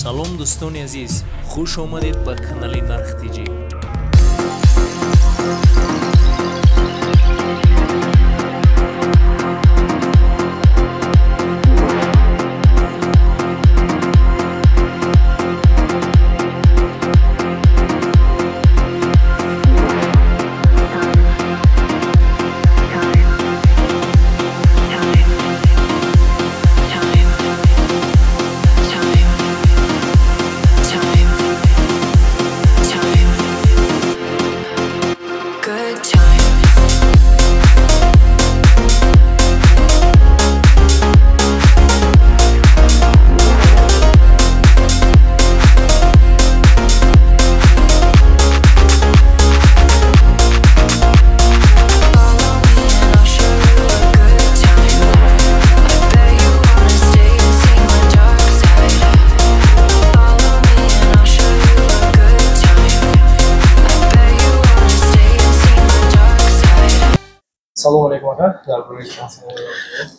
салом дӯстони азиз, хуш омадед ба канали Нархтиҷи. Салом алейкум ака. Дар бораи Кансанеро.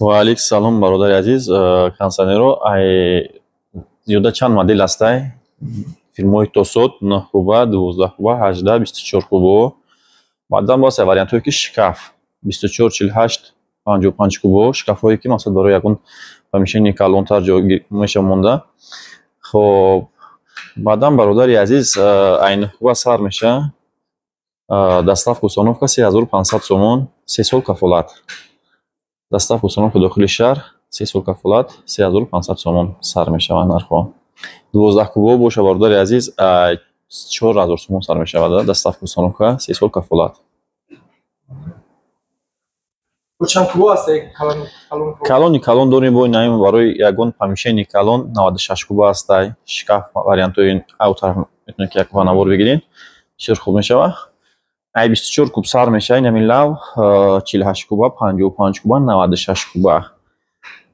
Ва алейкум салом бародари азиз. Кансанеро зиёда чанд модел ҳастай? Фирмои Тосот 9 куба, 12 куба, 18, 24 куба. Баъдан боса вариантҳое ки шкаф 24, 48, 55 куба, шкафҳое ки масалан барои ягон помещение калонтар ҷойгир меша монда. Хоб баъдан бародари азиз айн куба сар меша. Доставка установка 3500 сомон, 3 сол кафолат. Доставка установка дохили шаҳр 3 сол кафолат, 3500 сомон сар мешавад нархҳо. 12 куба боша бародари азиз 4000 сомон сар мешавад. Доставка установка 3 сол кафолат. Чанд куба аст? Калон дорем бо наим барои ягон помещение калон 96 куба астай. Шкаф вариантои аутар метавонед ки як ванавор бигирин. Бисёр хуб мешавад. Ай 24 куб сар меша инами лав 48 куба, 55 куба, 96 куба.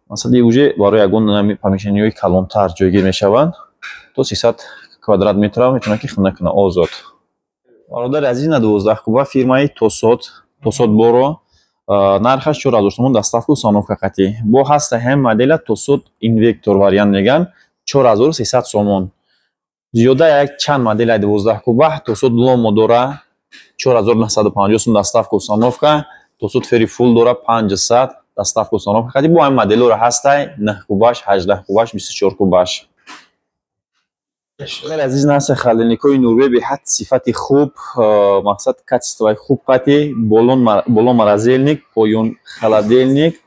Масалан уже барои ягон нами помещениёи калонтар ҷойгир мешаванд. То 300 квадрат метр метавонад ки хона кана озод. Бародари азиз на 12 куба фирмаи Тосот боро нархаш 4000 сомон доставка установка қатӣ. Бо ҳаста ҳам модела Тосот Invector вариант меган 4300 сомон. Зиёда як чанд модела 12 куба Тосот Ломо дора 4950 сум доставка установка, Тосот Фери Фул дора 500 доставка установка. Кати бо ҳам моделҳоро ҳастай 9 кубаш, 18 кубаш, 24 кубаш. Шумер азиз насе холодильникои Нурве беҳад сифати хуб, мақсад качествои хуб қати, болон морозильник, поён холодильник.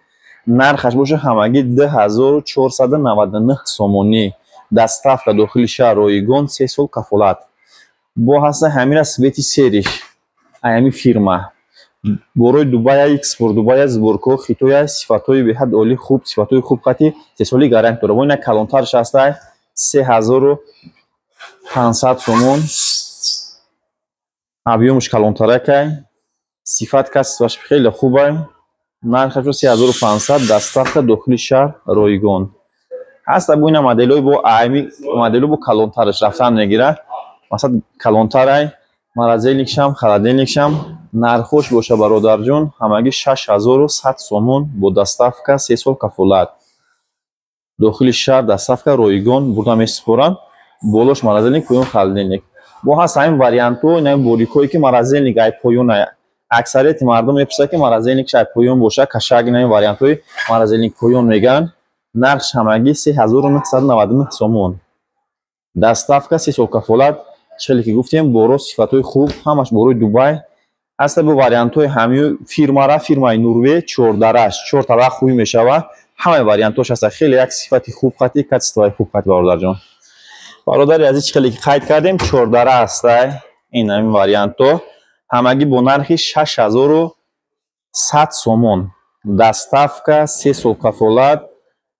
Нархаш боша ҳамагӣ 2499 сомонӣ. Доставка дохили шаҳр Ройгон 3 сол кафолат. Бо ҳаста ҳамира свети сериш аями фирма борои Дубай экспорт Дубай сборко хитоя сифатҳои беҳад оли хуб сифатҳои хуб қати 3 соли гарант дора. Бо ина калонтарш ҳастай 3500 сомон. Объёмш калонтаракай сифат качествоаш хеле хубай. Нархаш 3500 доставка дохили шаҳр Ройгон. Ҳаста бо ина моделҳои бо аями моделҳо бо калонтараш рафтан мегирад. Масалан калонтарай морозильникшам холодильникшам нархош боша бародарҷон ҳамагӣ 6100 сомон бо доставка 3 сол кафолат. Дохили шаҳр доставка Ройгон бурда месупоранд. Болош морозильник, поён холодильник. Бо ҳаст ҳамин вариантҳо ин боликое ки морозильник ай поён аксарияти мардум мепурсад ки морозильникш ай поён боша кашак ин вариантҳои морозильник поён меган. Нархш ҳамагӣ 3999 сомон. Доставка 3 сол кафолат. Чили ки гуфтем боро сифатҳои хуб ҳамаш борои Дубай ҳаста. Бо вариантҳои ҳамиё фирмара фирмаи Нурве 4 дараш 4 табақ хуй мешавад. ҳамаи вариантҳош ҳаста хеле як сифати хуб қати качествои хуб қати бародарҷон. бародари азиз чили ки қайд кардем 4 дара ҳастай ин ҳамин вариантҳо ҳамагӣ бо нархи 6100 сомон. Доставка 3 сол кафолат,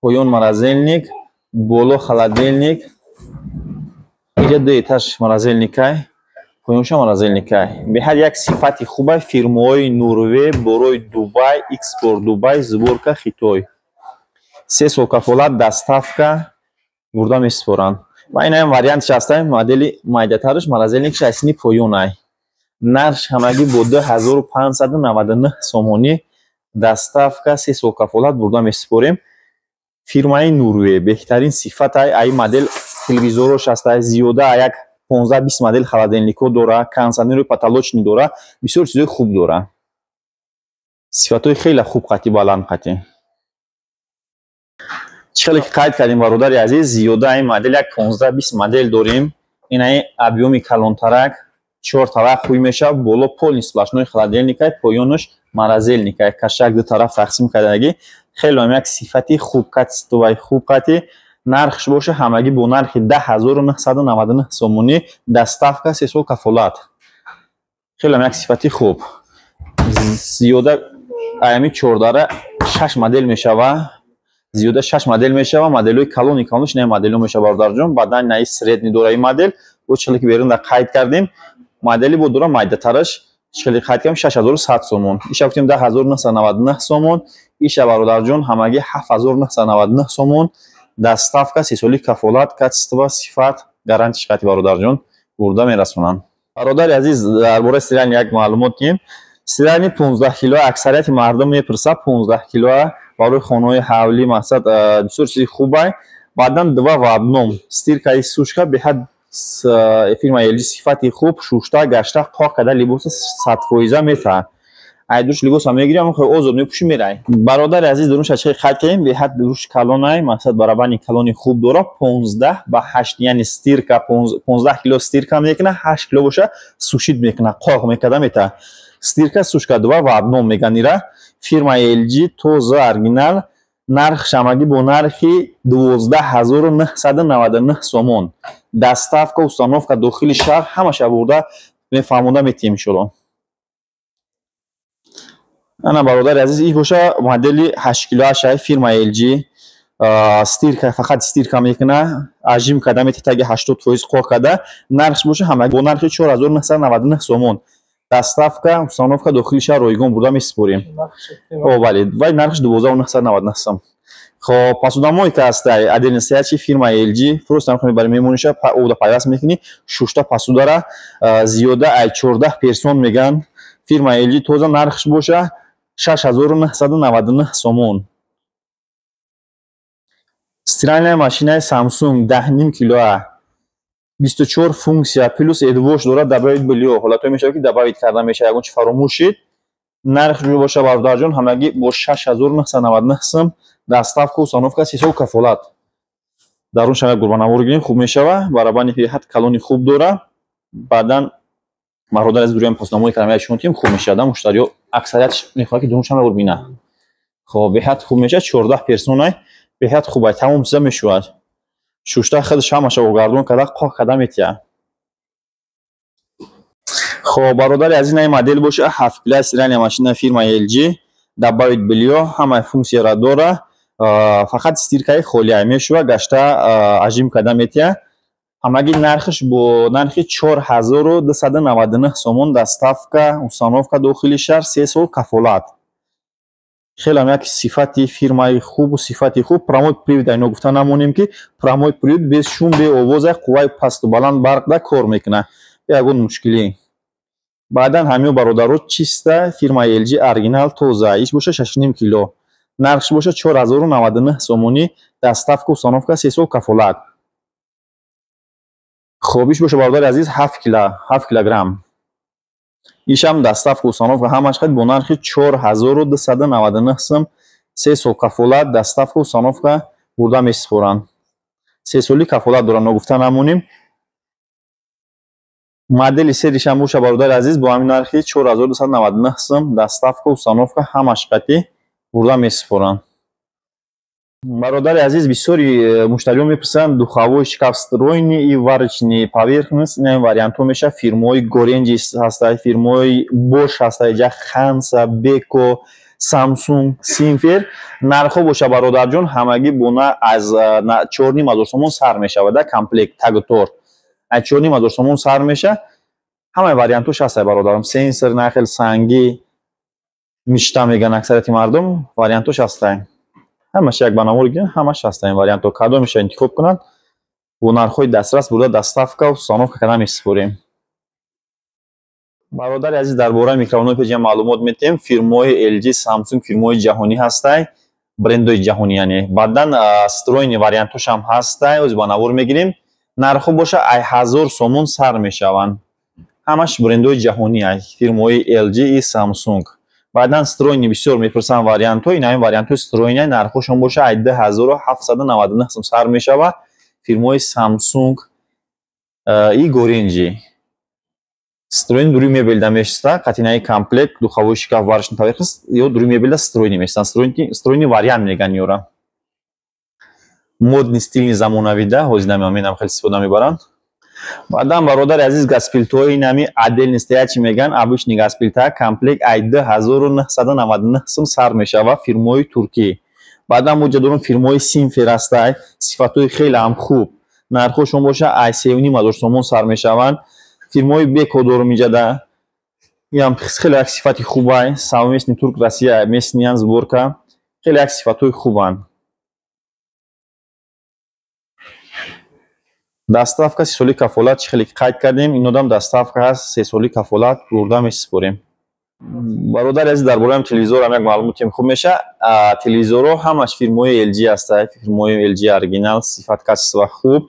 поён морозильник, боло холодильник, иҷа 2 этаж морозильникай, поёнша морозильникай. Беҳад як сифати хубай фирмаҳои Нурве борои Дубай экспорт Дубай сборка Хитой 3 сол кафолат доставка бурда месупоранд. Ва ин ҳам вариантиш ҳастай модели майдатараш морозильникш асни поёнай. Нархш ҳамагӣ бо 2599 сомонӣ доставка 3 сол кафолат бурда месупорем. Фирмаи Нурве беҳтарин сифат ай модел телевизорош ҳастай, зиёда як 15-20 модел холодильнико дора, кондиционери потолочный дора, бисёр чизои хуб дора. сифатҳои хеле хуб қати, баланд қати. чӣ хеле ки қайд кардем бародари азиз, зиёда ин модел як 15-20 модел дорем. ин объёми калонтарак 4 тараф хуй меша, боло полный сплошной холодильникай, поёнаш морозильникай, кашак ду тараф тақсим кардаги. хеле як сифати хуб, качествои хуб қати. нархш боша ҳамагӣ бо нархи 10999 сомонӣ, доставка 3 сол кафолат. хеле як сифати хуб. зиёда аями 14 6 модел мешава. зиёда 6 модел мешава, моделҳои калони калонш не моделҳо мешава бародарҷон. баъдан наи средни дораи модел бо чӣ хеле ки берунда қайд кардем. модели бо дора майдатараш чӣ хеле қайд кардем 6100 сомон. иша гуфтем 10999 сомон. иша бародарҷон ҳамагӣ 7999 сомон. доставка 3 соли кафолат, качество, сифат, гарантияш қати бародарҷон бурда мерасонанд. бародари азиз, дар бораи сирани як маълумот диҳем. сирани 15 кило аксарияти мардум мепурсад. 15 кило барои хонаҳои ҳавлӣ мақсад бисёр чизи хубай. баъдан 2 в 1 стиркаи сушка беҳад фирма LG сифати хуб, шушта гашта қоқ када либоса 100% мета. айдуш либоса мегирам хо озод мепуши мерай. бародари азиз дурун шачи қайд кардем беҳад дуруш калонай, мақсад барабани калони хуб дора. 15 ба 8 яъни стирка 15 кило стирка мекуна, 8 кило боша сушид мекуна, қоқ мекада мета. стирка сушка 2 в 1 меганира. фирма LG тоза оригинал. нарх шамагӣ бо нархи 12999 сомон. доставка, установка дохили шаҳр ҳамаша бурда мефаҳмода метиҳем иншоалло. ана бародари азиз, ин боша модели 8 кило ашай фирма LG. стирка фақат стирка мекуна, ажим када мета таги 80% қоқ када. нархш боша ҳамагӣ бо нархи 4999 сомон. доставка, установка дохили шаҳр ройгон бурда месупорем. бале, вай нархш 12999 сом. خب پاسودامایی که هست ادل نسیتی فیرما LG فروش هم کنی برای میمونیشه او دا پیاس میکنی شوشتا پاسودارا زیاده ای 14 پرسون میگن فیرما LG توزا نرخش باشه 6999 سومون. استرالیا ماشینای سامسونگ 10.5 کیلو 24 فونکسیا پلوس ادواش داره دبایت بلیو حالا تو میشه که دبایت کرده میشه یگون چی فراموش شید نرخ جو باشه برادر جان همگی با 6999 سوم доставка установка сесо кафолат дарун шама гурбанавор гирем хуб мешава барабани ҳат калони хуб дора баъдан бародар аз дуриям посномои карамия шунтим хуб мешава муштариё аксарият мехоҳад ки дарун шама гурбина хоб беҳат хуб мешава 14 персонай беҳат хубай тамом чиза мешавад шушта худаш ҳамаша гардон када қоқ када метия хоб бародари аз ин модель боша 7 кило сирани машина фирма LG дабавит билиё ҳама функсияра дора фақат стиркаи холия мешава гашта ажим када метия ҳамаги нархиш бо нархи 4299 сомон доставка установка дохили шаҳр 3 сол кафолат хеле як сифати фирмаи хуб сифати хуб промой привод айно гуфта намонем ки промой привод без шум бе овоза қувваи пасту баланд барқда кор мекуна ягон мушкилӣ баъдан ҳамиё бародаро чиста фирма LG оригинал тоза иш боша 6.5 кило нархш боша 4099 сомонӣ доставка установка 3 сол кафолат хоб иш боша бародари азиз 7 килограмм ишам доставка установка ҳамаш хад бо нархи 4299 сом 3 сол кафолат доставка установка бурда месупоранд 3 соли кафолат дора ногуфта намонем модели серишам боша бародари азиз бо ҳамин нархи 4299 сом доставка установка ҳамаш қати бурда месупоранд бародари азиз бисёри муштариё мепурсанд духовой шкаф встроенный и варочный поверхность ин вариантҳо меша фирмои горенҷи ҳаста фирмои бош ҳаста иҷа ханса беко самсунг симфер нархҳо боша бародарҷон ҳамагӣ бо аз 4500 сомон сар мешавад комплект тагутор 4500 сомон сар меша ҳамаи вариантҳош ҳаста бародарам сенсор нахел санги мишта меган аксарияти мардум вариантҳош ҳаста ҳамаш як банавор гирен ҳамаш ҳаста ин вариантҳо кадо меша интихоб кунанд бо нархҳои дастрас бурда доставка установка када месупорем бародари азиз дар бораи микроволнои пеҷа маълумот метиҳем фирмои LG Samsung фирмои ҷаҳонӣ ҳастай брендои ҷаҳонӣ яъне баъдан строени вариантҳошам ҳастай оз банавор мегирем нархо боша ай 1000 сомон сар мешаванд. ҳамаш брендҳои ҷаҳонӣ аст, фирмаҳои LG и Samsung. баъдан строини бисёр мепурсанд вариантҳо, ин ҳамин вариантҳои строини нархошон боша ай 2799 сом сар мешавад. фирмаҳои Samsung и Gorenji. строини дуруи мебелда мешиста, қатинаи комплект, духовой шкаф, варочный поверхность, ё дуруи мебелда строини мешистанд. строини вариант меган ёра. модни стилни замонавида ҳозир намеам хеле истифода мебаранд. баъдан бародари азиз газпилтои нами аделни стоячи меган, обычни газпилта комплект ай 2999 сом сар мешавад, фирмаҳои туркӣ. баъдан мо ҷадорум фирмаҳои Simfer ҳастай, сифатҳои хеле ҳам хуб, нархошон боша ай 3500 сомон сар мешаванд. фирмаҳои Beko дорум иҷада, ям хеле як сифати хубай, Совместный Турк Россия местниян сборка, хеле як сифатҳои хубанд. доставка 3 соли кафолат чӣ хеле қайд кардем, инодам доставка ҳаст, 3 соли кафолат бурда месупорем. бародари азиз дар бораи телевизор ҳам як маълумоти хуб меша. телевизорҳо ҳамаш фирмаҳои LG ҳастанд, фирмаҳои LG оригинал, сифат качество хуб.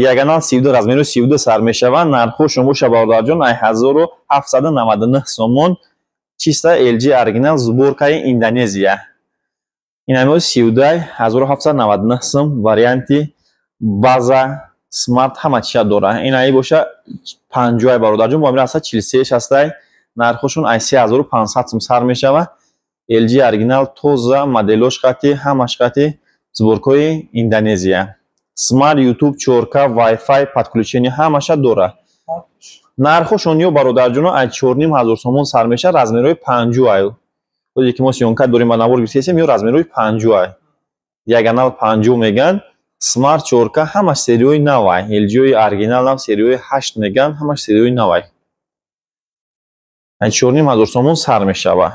диагонал 32 размери 32 сар мешаванд. нархошон боша бародарҷон ай 1799 сомон, чиста LG оригинал, сборкаи Индонезия. ин ҳамаи 32 1799 сом, варианти база смарт ҳама чиша дора. ин ай боша 50 бародарҷон, бо амир ҳаста 43 ҳастай. нархошон ай 3500 сом сар мешавад. LG оригинал, тоза моделош қати, ҳамаш қати, сборкаи Индонезия. Smart YouTube 4K Wi-Fi подключение ҳамаша дора. нархошон ё бародарҷоно ай 4500 сомон сар меша, размерҳои 50. ҳозир ки мо сёнка дорем ба навор гирифтем, ё размерҳои 50. диагонал 50 меган. Smart 4K ҳамаш серияи навай. LG оригинал ҳам серияи 8 меган, ҳамаш серияи навай. ай 4500 сомон сар мешавад.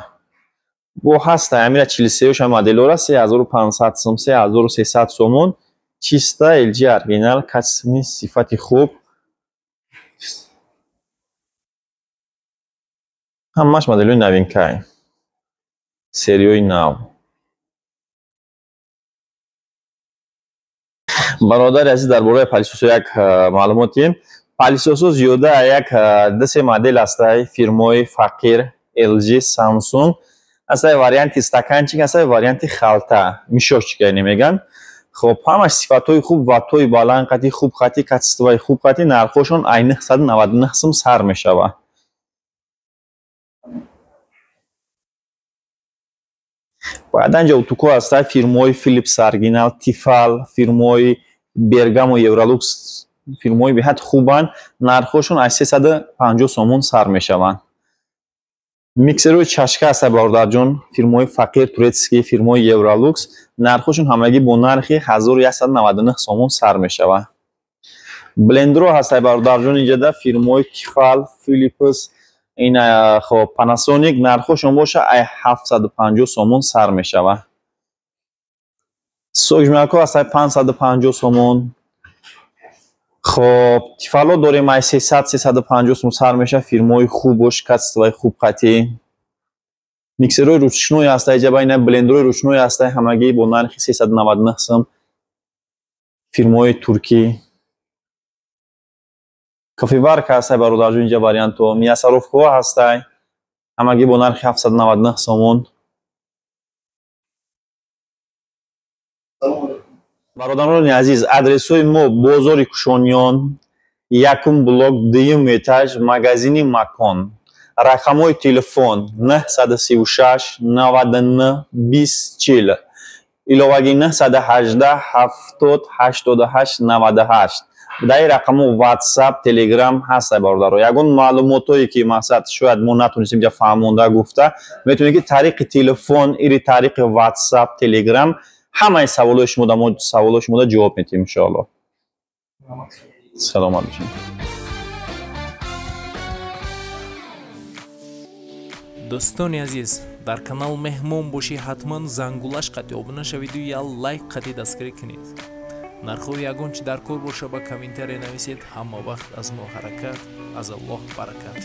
бо ҳаста амира 43 ша моделора 3500 сом, 3300 сомон. чиста LG оригинал, качественный, сифати хуб. ҳамаш моделҳои новинка, серияи нав. бародари азиз дар бораи палисосо як маълумоти. палисосо зиёда як дасе модел ҳастай, фирмаҳои Фақир, LG, Samsung. ҳастай варианти стаканчик, ҳастай варианти халта, мишошчика меган. خب ҳамаш сифатҳои хуб, ваттҳои баланд, қати хуб, қати качествои хуб, қати нархошон ай 999 сом сар мешавад. баъдан ҷо утуко ҳаста, фирмаҳои Philips оригинал, Tefal, фирмаҳои Bergamo, Eurolux, фирмаҳои беҳад хубанд. нархошон ай 350 сомон сар мешаванд. миксерҳои чашка ҳаста бародарҷон, фирмаҳои Фақир, турецкий, фирмаҳои Eurolux, нархошон ҳамагӣ бо нархи 1199 сомон сар мешавад. блендерҳо ҳаста бародарҷон иҷада, фирмаҳои Tefal, Philips, ин хоб Panasonic, нархошон боша ай 750 сомон сар мешавад. согҷмакҳо ҳаста 550 сомон. خب Tefal дорем ай 300-350 сом сар меша, фирмаҳои хубош, качествои хуб қати. миксерҳои ручной ҳаста иҷаба, ина блендерҳои ручной ҳаста, ҳамагӣ бо нархи 399 сом, фирмаҳои туркӣ. кофеварка ҳаста бародарҷон, инҷа вариантҳо, миясаровкаҳо ҳастай, ҳамагӣ бо нархи 799 сомон. бародарони азиз, адресҳои мо бозори Кушониён, 1 блок, 2 этаж, магазини Макон. рақамҳои телефон 936 99 20 40, иловаги 918 70 88 98. дар ин рақамҳо WhatsApp, Telegram ҳаста бародаро. ягон маълумотое ки мақсад шояд мо натонистем ҷа фаҳмонда гуфта, метавонед ки тариқи телефон ири тариқи WhatsApp, Telegram ҳамаи саволҳои шумо ҷавоб медиҳем иншоаллоҳ. саломат бошед. дӯстони азиз, дар канал меҳмон бошӣ, ҳатман зангулаш қати обуна шавиду я лайк қати дастгирӣ кунед. нархҳои ягон чи дар кор боша ба комментария нависед. ҳама вақт аз мо ҳаракат, аз Аллоҳ баракат.